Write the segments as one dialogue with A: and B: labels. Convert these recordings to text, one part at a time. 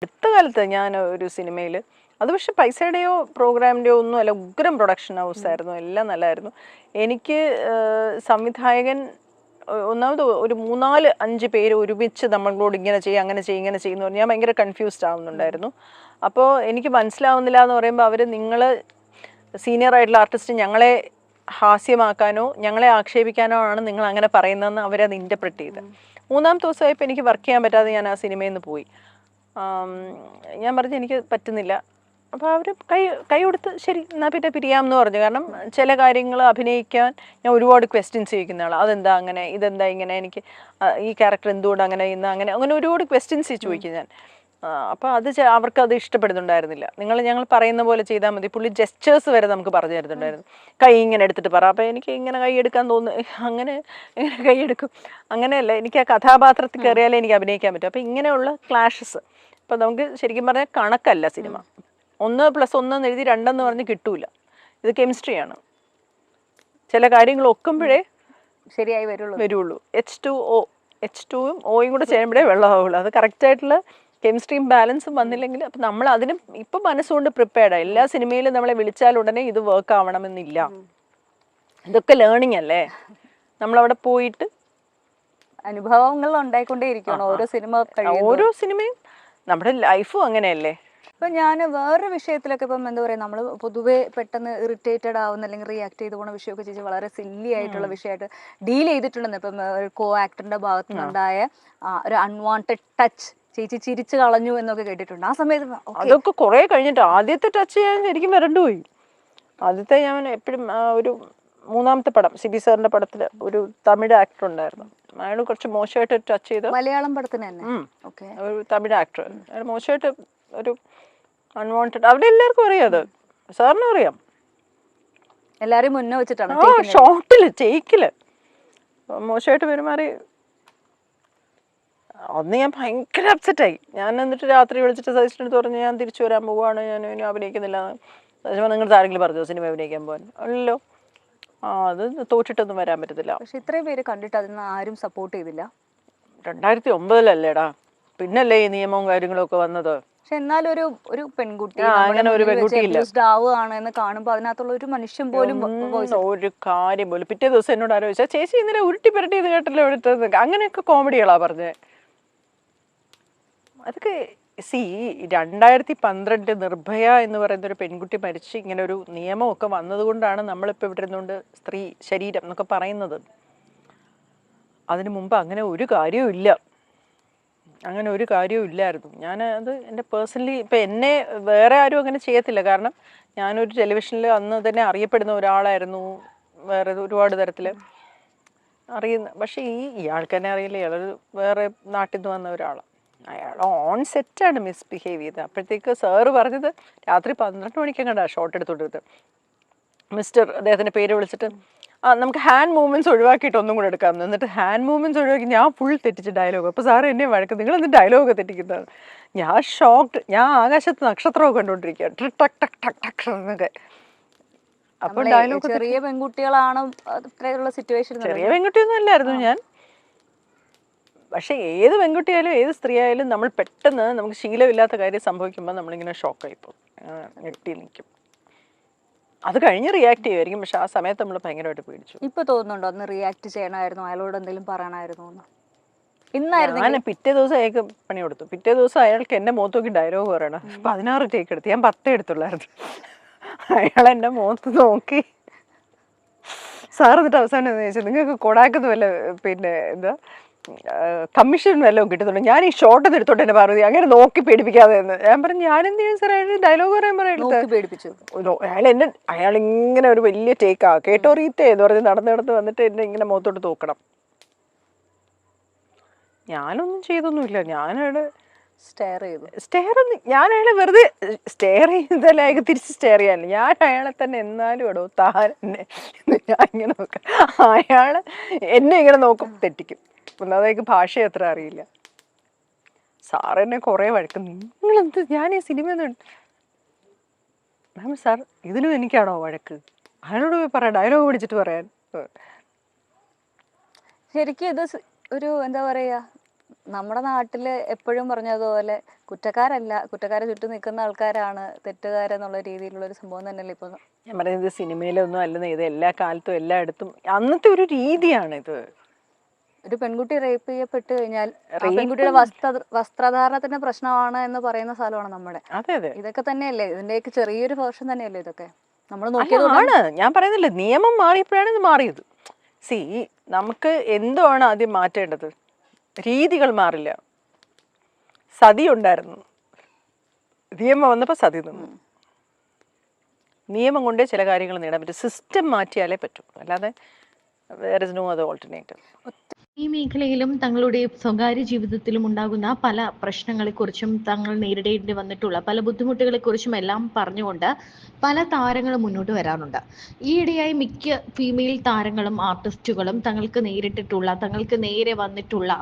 A: അടുത്ത കാലത്ത് ഞാൻ ഒരു സിനിമയിൽ, അത് പക്ഷെ പൈസയുടെയോ പ്രോഗ്രാമിൻ്റെയോ ഒന്നും അല്ല, ഉഗ്രം പ്രൊഡക്ഷൻ ഹൗസ് ആയിരുന്നു, എല്ലാം നല്ലതായിരുന്നു. എനിക്ക് സംവിധായകൻ ഒന്നാമത് ഒരു 3-4-5 പേര് ഒരുമിച്ച് നമ്മളോട് ഇങ്ങനെ ചെയ്യും അങ്ങനെ ചെയ്യും ഇങ്ങനെ ചെയ്യുന്നു പറഞ്ഞാൽ ഞാൻ ഭയങ്കര കൺഫ്യൂസ്ഡ് ആവുന്നുണ്ടായിരുന്നു. അപ്പോൾ എനിക്ക് മനസ്സിലാവുന്നില്ല എന്ന് പറയുമ്പോൾ അവർ, നിങ്ങൾ സീനിയർ ആയിട്ടുള്ള ആർട്ടിസ്റ്റ് ഞങ്ങളെ ഹാസ്യമാക്കാനോ ഞങ്ങളെ ആക്ഷേപിക്കാനോ ആണ് നിങ്ങൾ അങ്ങനെ പറയുന്നതെന്ന് അവരത് ഇൻ്റർപ്രറ്റ് ചെയ്ത്. 3-ാമത്തെ ദിവസമായപ്പോൾ എനിക്ക് വർക്ക് ചെയ്യാൻ പറ്റാതെ ഞാൻ ആ സിനിമയിൽ നിന്ന് പോയി. ഞാൻ പറഞ്ഞു എനിക്ക് പറ്റുന്നില്ല. അപ്പോൾ അവർ കൈ കൊടുത്ത് ശരി എന്നാൽ പിന്നെ പിരിയാമെന്ന് പറഞ്ഞു. കാരണം ചില കാര്യങ്ങൾ അഭിനയിക്കാൻ ഞാൻ ഒരുപാട് ക്വസ്റ്റ്യൻസ് ചോദിക്കുന്ന ആളാണ്. അതെന്താ അങ്ങനെ, ഇതെന്താ ഇങ്ങനെ, എനിക്ക് ഈ ക്യാരക്ടർ എന്തുകൊണ്ട് അങ്ങനെ ഇന്ന് അങ്ങനെ അങ്ങനെ ഒരുപാട് ക്വസ്റ്റ്യൻസ് ചോദിക്കും ഞാൻ. അപ്പോൾ അത് അവർക്കത് ഇഷ്ടപ്പെടുന്നുണ്ടായിരുന്നില്ല. ഞങ്ങൾ പറയുന്ന പോലെ ചെയ്താൽ മതി. പുള്ളി ജെസ്റ്റേഴ്സ് വരെ നമുക്ക് പറഞ്ഞു തരുന്നുണ്ടായിരുന്നു. കൈ ഇങ്ങനെ എടുത്തിട്ട് പറ. അപ്പോൾ എനിക്ക് ഇങ്ങനെ കൈ എടുക്കാൻ തോന്നുന്നു. അങ്ങനെ ഇങ്ങനെ കൈ എടുക്കും. അങ്ങനെയല്ല, എനിക്ക് ആ കഥാപാത്രത്തിൽ കയറിയാലേ എനിക്ക് അഭിനയിക്കാൻ പറ്റും. അപ്പോൾ ഇങ്ങനെയുള്ള ക്ലാഷസ്. അപ്പോൾ നമുക്ക് ശരിക്കും പറഞ്ഞാൽ കണക്കല്ല സിനിമ. 1+1 എഴുതി 2 പറഞ്ഞ് കിട്ടൂല. ഇത് കെമിസ്ട്രിയാണ്. ചില കാര്യങ്ങൾ ഒക്കുമ്പോഴേ
B: ശരിയായി വരുള്ളൂ.
A: H2ഉം Oയും കൂടെ ചെയ്യുമ്പോഴേ വെള്ളമാവുള്ളൂ. അത് കറക്റ്റായിട്ടുള്ള കെമിസ്ട്രിയും ബാലൻസും വന്നില്ലെങ്കിൽ അപ്പം നമ്മൾ അതിനും ഇപ്പം മനസ്സുകൊണ്ട് പ്രിപ്പയർഡാണ്. എല്ലാ സിനിമയിലും നമ്മളെ വിളിച്ചാൽ ഉടനെ ഇത് വർക്ക് ആവണമെന്നില്ല. ഇതൊക്കെ ലേണിംഗ് അല്ലേ. നമ്മളവിടെ പോയിട്ട്
B: അനുഭവങ്ങൾ ഉണ്ടായിക്കൊണ്ടേയിരിക്കണം
A: ഓരോ സിനിമയും. നമ്മുടെ ലൈഫും അങ്ങനെയല്ലേ.
B: ഇപ്പം ഞാൻ വേറൊരു വിഷയത്തിലൊക്കെ ഇപ്പം എന്താ പറയുക, നമ്മൾ പൊതുവെ പെട്ടെന്ന് ഇറിറ്റേറ്റഡ് ആവുന്ന അല്ലെങ്കിൽ റിയാക്ട് ചെയ്ത് പോകുന്ന വിഷയമൊക്കെ ചേച്ചി വളരെ സില്ലി ആയിട്ടുള്ള വിഷയമായിട്ട് ഡീൽ ചെയ്തിട്ടുണ്ടെന്ന്. ഇപ്പം ഒരു കോ ആക്ടറിന്റെ ഭാഗത്തു നിന്നുണ്ടായ ഒരു അൺവാണ്ടഡ് ടച്ച് ചേച്ചി ചിരിച്ചു കളഞ്ഞു എന്നൊക്കെ കേട്ടിട്ടുണ്ട്. ആ സമയത്ത്
A: അതൊക്കെ കുറെ കഴിഞ്ഞിട്ട് ആദ്യത്തെ ടച്ച് ഞാൻ ശരിക്കും വരണ്ടുപോയി. ആദ്യത്തെ ഞാൻ എപ്പോഴും ഒരു 3-ാമത്തെ പടം സിബി സാറിന്റെ പടത്തിൽ ഒരു തമിഴ് ആക്ടർ ഉണ്ടായിരുന്നു. അയാൾ കുറച്ച് മോശമായിട്ട് ടച്ച് ചെയ്ത്,
B: മലയാളം പടത്തിന് തന്നെ
A: ഒരു തമിഴ് ആക്ടർ അയാൾ മോശമായിട്ട് ഒരു അൺവാണ്ടഡ്, അവിടെ എല്ലാവർക്കും അറിയാം, അത് സാറിനും അറിയാം,
B: എല്ലാരും മുന്നേ വെച്ചിട്ടാണ്
A: ഷോട്ടില് ടേക്കില് മോശമായിട്ട് പെരുമാറി. അന്ന് ഞാൻ ഭയങ്കര അപ്സെറ്റായി. ഞാൻ എന്നിട്ട് രാത്രി വിളിച്ചിട്ട് സജസ്റ്റെടുത്ത് പറഞ്ഞു ഞാൻ തിരിച്ചു വരാൻ പോവാണ്, ഞാൻ ഇനി അഭിനയിക്കുന്നില്ല. നിങ്ങളുടെ ആരെങ്കിലും പറഞ്ഞു സിനിമ അഭിനയിക്കാൻ പോകാൻ? അല്ലല്ലോ. അത് തോറ്റിട്ടൊന്നും വരാൻ പറ്റത്തില്ല.
B: പക്ഷെ ഇത്രയും പേര് കണ്ടിട്ട് അതിന് ആരും സപ്പോർട്ട് ചെയ്തില്ല.
A: 2009 പിന്നല്ലേ ഈ നിയമവും കാര്യങ്ങളും ഒക്കെ വന്നത്.
B: പക്ഷെ എന്നാലും ഒരു പെൺകുട്ടി
A: അങ്ങനെ ഒരു പെൺകുട്ടിയില്ല
B: ആവുകയാണെന്ന് കാണുമ്പോൾ അതിനകത്തുള്ള ഒരു മനുഷ്യൻ പോലും
A: ഒരു കാര്യം പോലും. പിറ്റേ ദിവസം എന്നോട് ആലോചിച്ചാൽ ചേച്ചി ഇന്നലെ ഉരുട്ടി പുരട്ടി ഇത് കേട്ടല്ലോ എടുത്തത്, അങ്ങനെയൊക്കെ കോമഡികളാ പറഞ്ഞത്. അതൊക്കെ 2012 നിർഭയ എന്ന് പറയുന്ന ഒരു പെൺകുട്ടി മരിച്ച് ഇങ്ങനെ ഒരു നിയമമൊക്കെ വന്നതുകൊണ്ടാണ് നമ്മളിപ്പോൾ ഇവിടെ ഇരുന്നുകൊണ്ട് സ്ത്രീ ശരീരം എന്നൊക്കെ പറയുന്നത്. അതിനു മുമ്പ് അങ്ങനെ ഒരു കാര്യവും ഇല്ല. അങ്ങനെ ഒരു കാര്യവും ഇല്ലായിരുന്നു. ഞാൻ അത് എൻ്റെ പേഴ്സണലി ഇപ്പം എന്നെ വേറെ ആരും അങ്ങനെ ചെയ്യത്തില്ല. കാരണം ഞാനൊരു ടെലിവിഷനിൽ അന്ന് തന്നെ അറിയപ്പെടുന്ന ഒരാളായിരുന്നു, വേറെ ഒരുപാട് തരത്തിൽ അറിയുന്ന. പക്ഷേ ഇയാൾക്ക് തന്നെ അറിയില്ല, ഇയാളൊരു വേറെ നാട്ടിൽ നിന്ന് വന്ന ഒരാളാണ്. അയാൾ ഓൺ സെറ്റാണ് മിസ്ബിഹേവ് ചെയ്തത്. അപ്പോഴത്തേക്ക് സാറ് പറഞ്ഞത് രാത്രി 12 മണിക്കെങ്ങാണ്ടാ ഷോട്ട് എടുത്തോണ്ടിരുന്നത്. അദ്ദേഹത്തിൻ്റെ പേര് വിളിച്ചിട്ട് നമുക്ക് ഹാൻഡ് മൂവ്മെൻറ്റ്സ് ഒഴിവാക്കിയിട്ട് ഒന്നും കൂടെ എടുക്കാം. എന്നിട്ട് ഹാൻഡ് മൂവ്മെൻറ്റ്സ് ഒഴിവാക്കി ഞാൻ ഫുൾ തെറ്റിച്ച് ഡയലോഗ്. അപ്പോൾ സാറ് എന്നെ വഴക്ക്, നിങ്ങൾ എന്ത് ഡയലോഗ് തെറ്റിക്കുന്നതാണ്? ഞാൻ ഷോക്ക്ഡ്. ഞാൻ ആകാശത്ത് നക്ഷത്രമൊക്കെ കണ്ടുകൊണ്ടിരിക്കുക, ടക് ടക് ടക് ടക് എന്നൊക്കെ. അപ്പോൾ ഡയലോഗ്
B: ചെറിയ പെൺകുട്ടികളാണ് സിറ്റുവേഷൻ.
A: ചെറിയ പെൺകുട്ടിയൊന്നും അല്ലായിരുന്നു ഞാൻ. പക്ഷേ ഏത് പെൺകുട്ടിയായാലും ഏത് സ്ത്രീ ആയാലും നമ്മൾ പെട്ടെന്ന് നമുക്ക് ശീലമില്ലാത്ത കാര്യം സംഭവിക്കുമ്പോൾ നമ്മളിങ്ങനെ ഷോക്കായിപ്പോൾ ഞെട്ടി നിൽക്കും. അത് കഴിഞ്ഞ് റിയാക്ട് ചെയ്യുമായിരിക്കും, പക്ഷെ ആ സമയത്ത് നമ്മൾ ഭയങ്കരമായിട്ട് പേടിച്ചു.
B: ഇപ്പൊ തോന്നുന്നുണ്ടോ അന്ന് റിയാക്ട് ചെയ്യണമായിരുന്നു, അയാളോട് എന്തെങ്കിലും പറയണമായിരുന്നു?
A: ഞാൻ പിറ്റേ ദിവസം അയാൾക്ക് പണി കൊടുത്തു. പിറ്റേ ദിവസം അയാൾക്ക് എന്റെ മുഖത്ത് നോക്കി ഡയലോഗ് പറയണം. 16 ടേക്ക് എടുത്തു, ഞാൻ 10 എടുത്തുള്ളായിരുന്നു. അയാൾ എന്റെ മുഖത്ത് നോക്കി സാർ എന്നിട്ട് അവസാനം എന്ന് ചോദിച്ചാൽ നിങ്ങൾക്ക് കൊടാക്കുന്ന വല്ല പിന്നെ എന്താ കമ്മീഷൻ വല്ലതും കിട്ടുന്നുണ്ട്, ഞാൻ ഈ ഷോർട്ട് എടുത്തോട്ട് എന്നെ പാർവതി അങ്ങനെ നോക്കി പേടിപ്പിക്കാതെ എന്ന്. ഞാൻ പറഞ്ഞു ഞാനെന്ത് ചെയ്യും സാർ, അയാൾ ഡയലോഗ് പറയാൻ പറയുന്നത്. അയാൾ ഇങ്ങനെ ഒരു വലിയ ടേക്കാ കേട്ടോറിയത്തെ എന്ന് പറഞ്ഞ് നടന്ന് വന്നിട്ട് എന്നെ ഇങ്ങനെ മുഖത്തോട്ട് നോക്കണം. ഞാനൊന്നും ചെയ്തൊന്നുമില്ല. ഞാനയാളെ ഞാൻ അയാളെ വെറുതെ സ്റ്റെയർ ചെയ്തല്ലേ, അയാൾക്ക് തിരിച്ച് സ്റ്റെയർ ചെയ്യാനില്ല. ഞാൻ അയാളെ തന്നെ എന്നാലും ഇടോ താൻ എന്നെ ഞാൻ ഇങ്ങനെ നോക്കാം, അയാൾ എന്നെ ഇങ്ങനെ നോക്കും, തെറ്റിക്കും. ഒന്നാമതേക്ക് ഭാഷ അത്ര അറിയില്ല. സാറെന്നെ കുറേ വഴക്കും, നിങ്ങളെന്ത് ഞാൻ ഈ സിനിമ സാർ ഇതിലും എനിക്കാണോ വഴക്ക്? അയാളോട് പോയി പറയാം, ഡയലോഗ് പിടിച്ചിട്ട് പറയാൻ.
B: ശരിക്കും ഇത് ഒരു എന്താ പറയാ, നമ്മുടെ നാട്ടില് എപ്പോഴും പറഞ്ഞതുപോലെ കുറ്റക്കാരെ ചുറ്റും നിൽക്കുന്ന ആൾക്കാരാണ് തെറ്റുകാരെന്നുള്ള രീതിയിലുള്ള ഒരു സംഭവം തന്നെയല്ലേ ഇപ്പൊ.
A: ഞാൻ പറയുന്നത് സിനിമയിലൊന്നും അല്ലെന്ന്, ഇത് എല്ലാ കാലത്തും എല്ലായിടത്തും അന്നത്തെ ഒരു രീതിയാണിത്.
B: ഒരു പെൺകുട്ടി റേപ്പ് ചെയ്യപ്പെട്ട് കഴിഞ്ഞാൽ ആ
A: Rape
B: പെൺകുട്ടിയുടെ വസ്ത്രധാരണത്തിന്റെ പ്രശ്നമാണ് എന്ന് പറയുന്ന സ്ഥലമാണ് നമ്മുടെ.
A: അതെ അതെ
B: ഇതൊക്കെ തന്നെയല്ലേ ഇതിന്റെയൊക്കെ ചെറിയൊരു വേർഷൻ തന്നെയല്ലേ ഇതൊക്കെ നമ്മൾ
A: അല്ല,
B: നോക്കിയത്.
A: ആണ് ഞാൻ പറയുന്നില്ല, നിയമം മാറിയപ്പോഴാണ് ഇത് മാറിയത്. സി, നമുക്ക് എന്താണ് ആദ്യം മാറ്റേണ്ടത്? രീതികൾ മാറില്ല. സതി ഉണ്ടായിരുന്നു, നിയമം വന്നപ്പോൾ സതി നിന്നു. നിയമം കൊണ്ടേ ചില കാര്യങ്ങൾ നേടാൻ പറ്റും. സിസ്റ്റം മാറ്റിയാലേ പറ്റൂ, അല്ലാതെ there is no other alternative.
C: ഈ മേഖലയിലും തങ്ങളുടെ സ്വകാര്യ ജീവിതത്തിലും ഉണ്ടാകുന്ന പല പ്രശ്നങ്ങളെക്കുറിച്ചും തങ്ങൾ നേരിടേണ്ടി വന്നിട്ടുള്ള പല ബുദ്ധിമുട്ടുകളെക്കുറിച്ചും എല്ലാം പറഞ്ഞുകൊണ്ട് പല താരങ്ങളും മുന്നോട്ട് വരാറുണ്ട്. ഈയിടെയായി മിക്ക ഫീമെയിൽ താരങ്ങളും ആർട്ടിസ്റ്റുകളും തങ്ങൾക്ക് നേരെ വന്നിട്ടുള്ള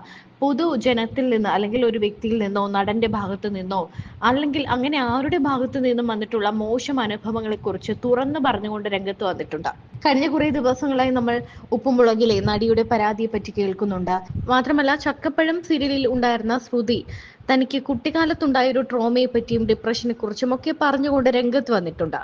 C: പൊതുജനത്തിൽ നിന്ന് അല്ലെങ്കിൽ ഒരു വ്യക്തിയിൽ നിന്നോ നടന്റെ ഭാഗത്തു നിന്നോ അല്ലെങ്കിൽ അങ്ങനെ ആരുടെ ഭാഗത്തു നിന്നും വന്നിട്ടുള്ള മോശം അനുഭവങ്ങളെക്കുറിച്ച് തുറന്നു പറഞ്ഞുകൊണ്ട് രംഗത്ത് വന്നിട്ടുണ്ട്. കഴിഞ്ഞ കുറേ ദിവസങ്ങളായി നമ്മൾ ഉപ്പുമുളകിലെ നടിയുടെ പരാതിയെ പറ്റി കേൾക്കുന്നുണ്ട്. മാത്രമല്ല, ചക്കപ്പഴം സീരിയലിൽ ഉണ്ടായിരുന്ന ശ്രുതി തനിക്ക് കുട്ടിക്കാലത്തുണ്ടായ ഒരു ട്രോമയെ പറ്റിയും ഡിപ്രഷനെ കുറിച്ചും ഒക്കെ പറഞ്ഞുകൊണ്ട് രംഗത്ത് വന്നിട്ടുണ്ട്.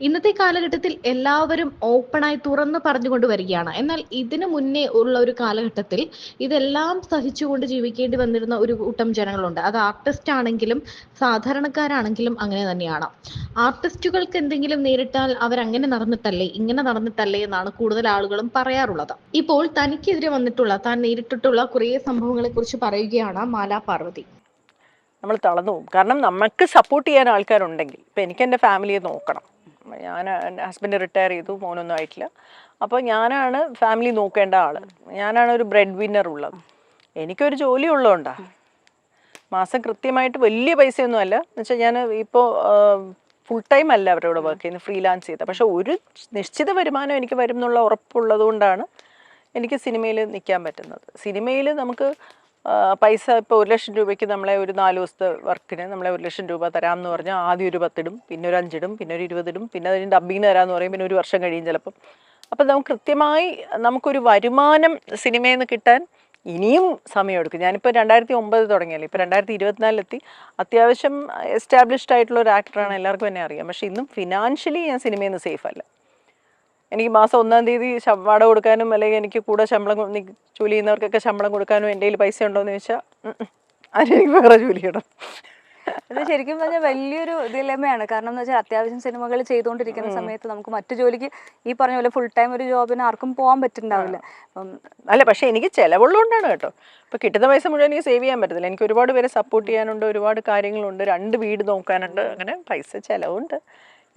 C: ഇന്നത്തെ കാലഘട്ടത്തിൽ എല്ലാവരും ഓപ്പണായി തുറന്നു പറഞ്ഞുകൊണ്ട് വരികയാണ്. എന്നാൽ ഇതിനു മുന്നേ ഉള്ള ഒരു കാലഘട്ടത്തിൽ ഇതെല്ലാം സഹിച്ചുകൊണ്ട് ജീവിക്കേണ്ടി വന്നിരുന്ന ഒരു കൂട്ടം ജനങ്ങളുണ്ട്. അത് ആർട്ടിസ്റ്റ് ആണെങ്കിലും സാധാരണക്കാരാണെങ്കിലും അങ്ങനെ തന്നെയാണ്. ആർട്ടിസ്റ്റുകൾക്ക് എന്തെങ്കിലും നേരിട്ടാൽ അവരങ്ങനെ നടന്നിട്ടല്ലേ ഇങ്ങനെ നടന്നിട്ടല്ലേ എന്നാണ് കൂടുതൽ ആളുകളും പറയാറുള്ളത്. ഇപ്പോൾ തനിക്കെതിരെ വന്നിട്ടുള്ള താൻ നേരിട്ടിട്ടുള്ള കുറേ സംഭവങ്ങളെ കുറിച്ച് പറയുകയാണ് മാലാ പാർവതി.
A: നമ്മൾ തളർന്നു പോകും. കാരണം നമുക്ക് സപ്പോർട്ട് ചെയ്യാൻ ആൾക്കാരുണ്ടെങ്കിൽ, ഇപ്പം എനിക്ക് എൻ്റെ ഫാമിലിയെ നോക്കണം. ഞാൻ ഹസ്ബൻഡ് റിട്ടയർ ചെയ്തു, മോനൊന്നും ആയിട്ടില്ല. അപ്പോൾ ഞാനാണ് ഫാമിലി നോക്കേണ്ട ആൾ, ഞാനാണ് ഒരു ബ്രെഡ് വിന്നർ ഉള്ളത്. എനിക്കൊരു ജോലി ഉള്ളതുകൊണ്ടാണ്. മാസം കൃത്യമായിട്ട് വലിയ പൈസയൊന്നും അല്ല എന്ന് വെച്ചാൽ, ഞാൻ ഇപ്പോൾ ഫുൾ ടൈം അല്ല അവരോട് വർക്ക് ചെയ്യുന്നത്, ഫ്രീലാൻസ് ചെയ്ത. പക്ഷെ ഒരു നിശ്ചിത വരുമാനം എനിക്ക് വരും എന്നുള്ള ഉറപ്പുള്ളത് കൊണ്ടാണ് എനിക്ക് സിനിമയിൽ നിൽക്കാൻ പറ്റുന്നത്. സിനിമയിൽ നമുക്ക് പൈസ ഇപ്പോൾ 1 ലക്ഷം രൂപയ്ക്ക് നമ്മളെ ഒരു 4 ദിവസത്തെ വർക്കിന് നമ്മളെ 1 ലക്ഷം രൂപ തരാമെന്ന് പറഞ്ഞാൽ ആദ്യം ഒരു 10 ഇടും, പിന്നെ ഒരു 5 ഇടും, പിന്നെ ഒരു 20 ഇടും, പിന്നെ അതിന് ഡബ്ബിങ്ങിന് തരാമെന്ന് പറയും, പിന്നെ 1 വർഷം കഴിയും ചിലപ്പം. അപ്പം നമുക്ക് കൃത്യമായി നമുക്കൊരു വരുമാനം സിനിമയിൽ നിന്ന് കിട്ടാൻ ഇനിയും സമയമെടുക്കും. ഞാനിപ്പോൾ 2009 തുടങ്ങിയല്ലോ, ഇപ്പോൾ 2024 അത്യാവശ്യം എസ്റ്റാബ്ലിഷ്ഡ് ആയിട്ടുള്ള ഒരു ആക്ടറാണ്, എല്ലാവർക്കും എന്നെ അറിയാം. പക്ഷേ ഇന്നും ഫിനാൻഷ്യലി ഞാൻ സിനിമയിൽ നിന്ന് സേഫ് അല്ല. എനിക്ക് മാസം 1-ാം തീയതി വാടക കൊടുക്കാനും അല്ലെങ്കിൽ എനിക്ക് കൂടെ ശമ്പളം ജോലി ചെയ്യുന്നവർക്കൊക്കെ ശമ്പളം കൊടുക്കാനും എൻ്റെ കയ്യിൽ പൈസ ഉണ്ടോ എന്ന് ചോദിച്ചാൽ അതിനെനിക്ക് വേറെ ജോലി ചെയ്യണം.
B: ഇത് ശരിക്കും പറഞ്ഞാൽ വലിയൊരു ഡിലെമയാണ്. കാരണം എന്ന് വെച്ചാൽ അത്യാവശ്യം സിനിമകൾ ചെയ്തുകൊണ്ടിരിക്കുന്ന സമയത്ത് നമുക്ക് മറ്റു ജോലിക്ക് ഈ പറഞ്ഞ പോലെ ഫുൾ ടൈം ഒരു ജോബിന് ആർക്കും പോകാൻ പറ്റുന്നുണ്ടാവില്ല. അപ്പം
A: അല്ല, പക്ഷേ എനിക്ക് ചിലവുള്ളതുകൊണ്ടാണ് കേട്ടോ. ഇപ്പോൾ കിട്ടുന്ന പൈസ മുഴുവൻ എനിക്ക് സേവ് ചെയ്യാൻ പറ്റത്തില്ല. എനിക്ക് ഒരുപാട് പേരെ സപ്പോർട്ട് ചെയ്യാനുണ്ട്, ഒരുപാട് കാര്യങ്ങളുണ്ട്, 2 വീട് നോക്കാനുണ്ട്, അങ്ങനെ പൈസ ചിലവുണ്ട്.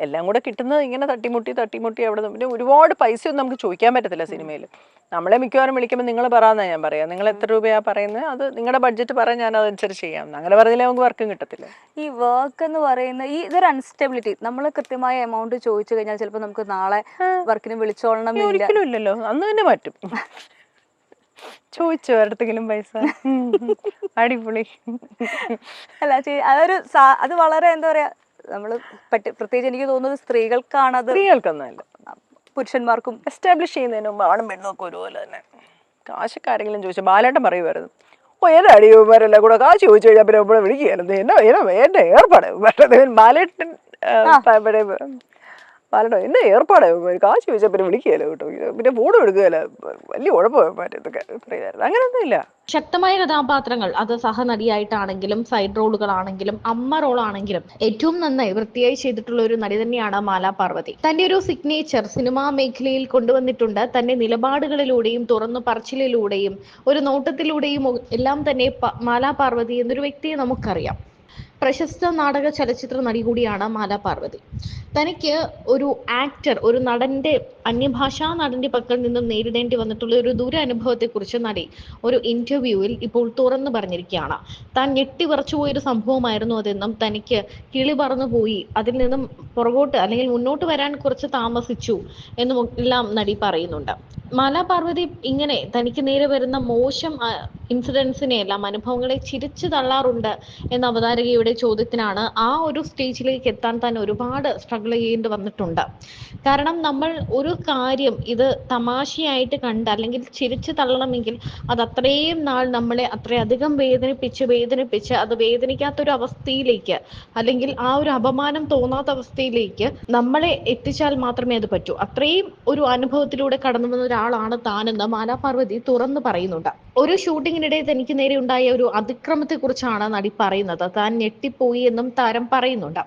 A: എല്ലാം കൂടെ കിട്ടുന്നത് ഇങ്ങനെ തട്ടിമുട്ടി അവിടെ നിന്ന്. പിന്നെ ഒരുപാട് പൈസയൊന്നും നമുക്ക് ചോദിക്കാൻ പറ്റത്തില്ല സിനിമയിൽ. നമ്മളെ മിക്കവാറും വിളിക്കുമ്പോൾ നിങ്ങൾ പറയാമെന്നാണ് ഞാൻ പറയാം. നിങ്ങൾ എത്ര രൂപയാണ് പറയുന്നത്, അത് നിങ്ങളുടെ ബഡ്ജറ്റ് പറയാൻ ഞാൻ അതനുസരിച്ച് ചെയ്യാം. അങ്ങനെ പറഞ്ഞില്ലേ നമുക്ക് വർക്കും കിട്ടത്തില്ല.
B: ഈ വർക്ക് എന്ന് പറയുന്ന ഇതൊരു അൺസ്റ്റെബിലിറ്റി. നമ്മൾ കൃത്യമായ എമൗണ്ട് ചോദിച്ചു കഴിഞ്ഞാൽ ചിലപ്പോൾ നമുക്ക് നാളെ വർക്കിന് വിളിച്ചോളണം
A: ഒരിക്കലും ഇല്ലല്ലോ, അന്ന് തന്നെ പറ്റും. ചോദിച്ചോ അടുത്തെങ്കിലും പൈസ? അടിപൊളി.
B: അല്ല, അത് വളരെ എന്താ പറയാ, നമ്മള് പ്രത്യേകിച്ച് എനിക്ക് തോന്നുന്നത്
A: സ്ത്രീകൾക്കൊന്നുമല്ല,
B: പുരുഷന്മാർക്കും
A: എസ്റ്റാബ്ലിഷ് ചെയ്യുന്നതിന് മുമ്പ് ആണും പെണ്ണൊക്കെ ഒരുപോലെ തന്നെ. കാശക്കാരെങ്കിലും ചോദിച്ചു, ബാലേട്ടൻ പറയുമായിരുന്നു, എൻ്റെ അടിയന്മാരെല്ലാം കൂടെ കാശ് ചോദിച്ചു കഴിഞ്ഞാൽ പിന്നെ നമ്മളെ വിളിക്കുകയായിരുന്നു, എൻ്റെ ഏർപ്പാട്. ബാലേട്ടൻ ബാലേട്ടോ എൻ്റെ ഏർപ്പാട് കാശ് ചോദിച്ചാൽ പിന്നെ വിളിക്കുകയല്ലോ കേട്ടോ, പിന്നെ ഫോൺ എടുക്കുകയല്ല, വലിയ കുഴപ്പമായി ഇതൊക്കെ പറയുമായിരുന്നു. അങ്ങനെയൊന്നുമില്ല.
C: ശക്തമായ കഥാപാത്രങ്ങൾ, അത് സഹനടിയായിട്ടാണെങ്കിലും സൈഡ് റോളുകളാണെങ്കിലും അമ്മ റോളാണെങ്കിലും ഏറ്റവും നന്നായി വൃത്തിയായി ചെയ്തിട്ടുള്ള ഒരു നടി തന്നെയാണ് മാലാ പാർവതി. തന്റെ ഒരു സിഗ്നേച്ചർ സിനിമാ മേഖലയിൽ കൊണ്ടുവന്നിട്ടുണ്ട്. തന്റെ നിലപാടുകളിലൂടെയും തുറന്നു പറച്ചിലിലൂടെയും ഒരു നോട്ടത്തിലൂടെയും എല്ലാം തന്നെ മാലാ പാർവതി എന്നൊരു വ്യക്തിയെ നമുക്കറിയാം. പ്രശസ്ത നാടക ചലച്ചിത്ര നടി കൂടിയാണ് മാലാ പാർവതി. തനിക്ക് ഒരു ആക്ടർ, ഒരു നടന്റെ, അന്യഭാഷാ നടന്റെ പക്കൽ നിന്നും നേരിടേണ്ടി വന്നിട്ടുള്ള ഒരു ദുരനുഭവത്തെക്കുറിച്ച് നടി ഒരു ഇന്റർവ്യൂവിൽ ഇപ്പോൾ തുറന്നു പറഞ്ഞിരിക്കുകയാണ്. താൻ ഞെട്ടിവിറച്ചു പോയൊരു സംഭവമായിരുന്നു അതെന്നും തനിക്ക് കിളി പറന്നു പോയി, അതിൽ നിന്നും പുറകോട്ട് അല്ലെങ്കിൽ മുന്നോട്ട് വരാൻ കുറച്ച് താമസിച്ചു എന്നും എല്ലാം നടി പറയുന്നുണ്ട്. മാലാ പാർവതി ഇങ്ങനെ തനിക്ക് നേരെ വരുന്ന മോശം ഇൻസിഡൻസിനെ എല്ലാം, അനുഭവങ്ങളെ ചിരിച്ചു തള്ളാറുണ്ട് എന്ന അവതാരകയുടെ ചോദ്യത്തിനാണ് ആ ഒരു സ്റ്റേജിലേക്ക് എത്താൻ താൻ ഒരുപാട് സ്ട്രഗിൾ ചെയ്യേണ്ടി വന്നിട്ടുണ്ട്. കാരണം നമ്മൾ ഒരു കാര്യം ഇത് തമാശയായിട്ട് കണ്ട് അല്ലെങ്കിൽ ചിരിച്ചു തള്ളണമെങ്കിൽ അത് അത്രയും നാൾ നമ്മളെ അത്രയധികം വേദനിപ്പിച്ച് അത് വേദനിക്കാത്തൊരു അവസ്ഥയിലേക്ക്, അല്ലെങ്കിൽ ആ ഒരു അപമാനം തോന്നാത്ത അവസ്ഥയിലേക്ക് നമ്മളെ എത്തിച്ചാൽ മാത്രമേ അത് പറ്റൂ. അത്രയും ഒരു അനുഭവത്തിലൂടെ കടന്നു വന്ന ഒരാളാണ് താനെന്ന് മാലാ പാർവതി തുറന്നു പറയുന്നുണ്ട്. ഒരു ഷൂട്ടിങ്ങിനിടെ തനിക്ക് നേരെ ഉണ്ടായ ഒരു അതിക്രമത്തെ കുറിച്ചാണ് നടി പറയുന്നത്. താൻ ഞെട്ടിപ്പോയി എന്നും താരം പറയുന്നുണ്ട്.